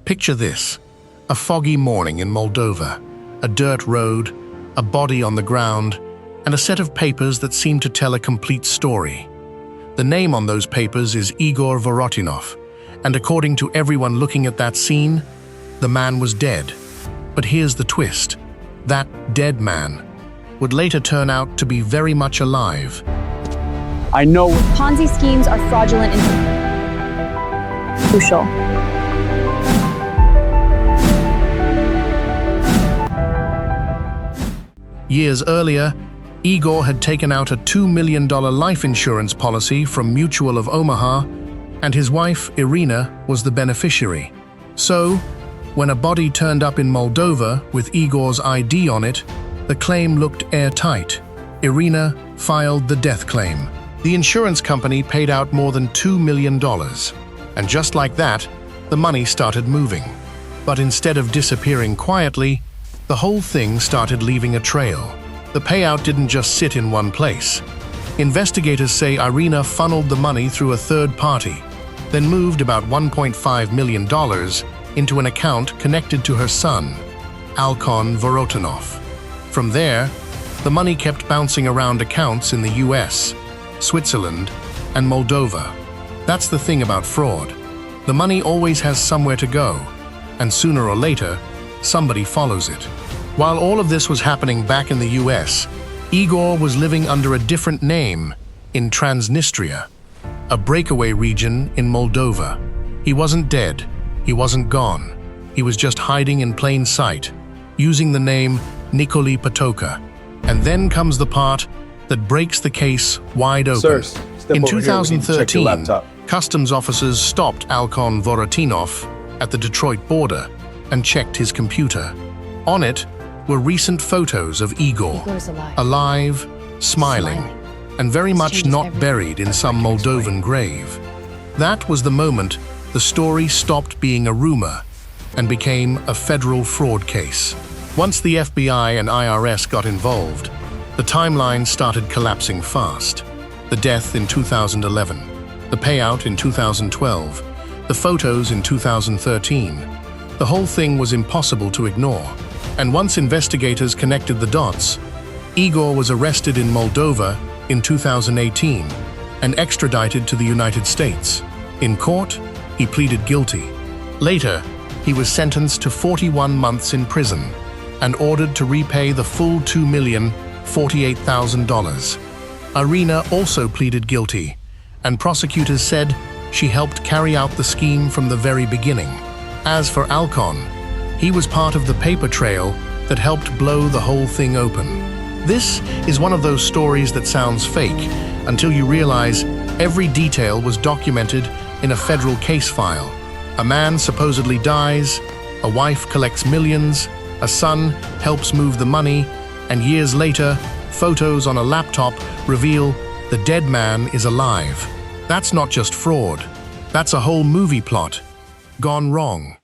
Picture this: a foggy morning in Moldova, a dirt road, a body on the ground, and a set of papers that seem to tell a complete story. The name on those papers is Igor Vorotinov, and according to everyone looking at that scene, the man was dead. But here's the twist: that dead man would later turn out to be very much alive. I know Ponzi schemes are fraudulent and crucial. Years earlier, Igor had taken out a $2 million life insurance policy from Mutual of Omaha, and his wife, Irina, was the beneficiary. So, when a body turned up in Moldova with Igor's ID on it, the claim looked airtight. Irina filed the death claim. The insurance company paid out more than $2 million. And just like that, the money started moving. But instead of disappearing quietly, the whole thing started leaving a trail. The payout didn't just sit in one place. Investigators say Irina funneled the money through a third party, then moved about $1.5 million into an account connected to her son, Igor Vorotinov. From there, the money kept bouncing around accounts in the US, Switzerland, and Moldova. That's the thing about fraud. The money always has somewhere to go, and sooner or later, somebody follows it. While all of this was happening back in the US, Igor was living under a different name in Transnistria, a breakaway region in Moldova. He wasn't dead, he wasn't gone. He was just hiding in plain sight, using the name Nicolae Patoka. And then comes the part that breaks the case wide open. Sirs, in over here, we need to check your 2013, laptop. customs officers stopped Igor Vorotinov at the Detroit border and checked his computer. On it were recent photos of Igor, Igor's alive. alive, smiling, and very much changes not everything. buried in some Moldovan grave. That was the moment the story stopped being a rumor and became a federal fraud case. Once the FBI and IRS got involved, the timeline started collapsing fast. The death in 2011, the payout in 2012, the photos in 2013. The whole thing was impossible to ignore. And once investigators connected the dots, Igor was arrested in Moldova in 2018 and extradited to the United States. In court, he pleaded guilty. Later, he was sentenced to 41 months in prison and ordered to repay the full $2,048,000. Irina also pleaded guilty, and prosecutors said she helped carry out the scheme from the very beginning. As for Igor, he was part of the paper trail that helped blow the whole thing open. This is one of those stories that sounds fake until you realize every detail was documented in a federal case file. A man supposedly dies, a wife collects millions, a son helps move the money, and years later, photos on a laptop reveal the dead man is alive. That's not just fraud. That's a whole movie plot gone wrong.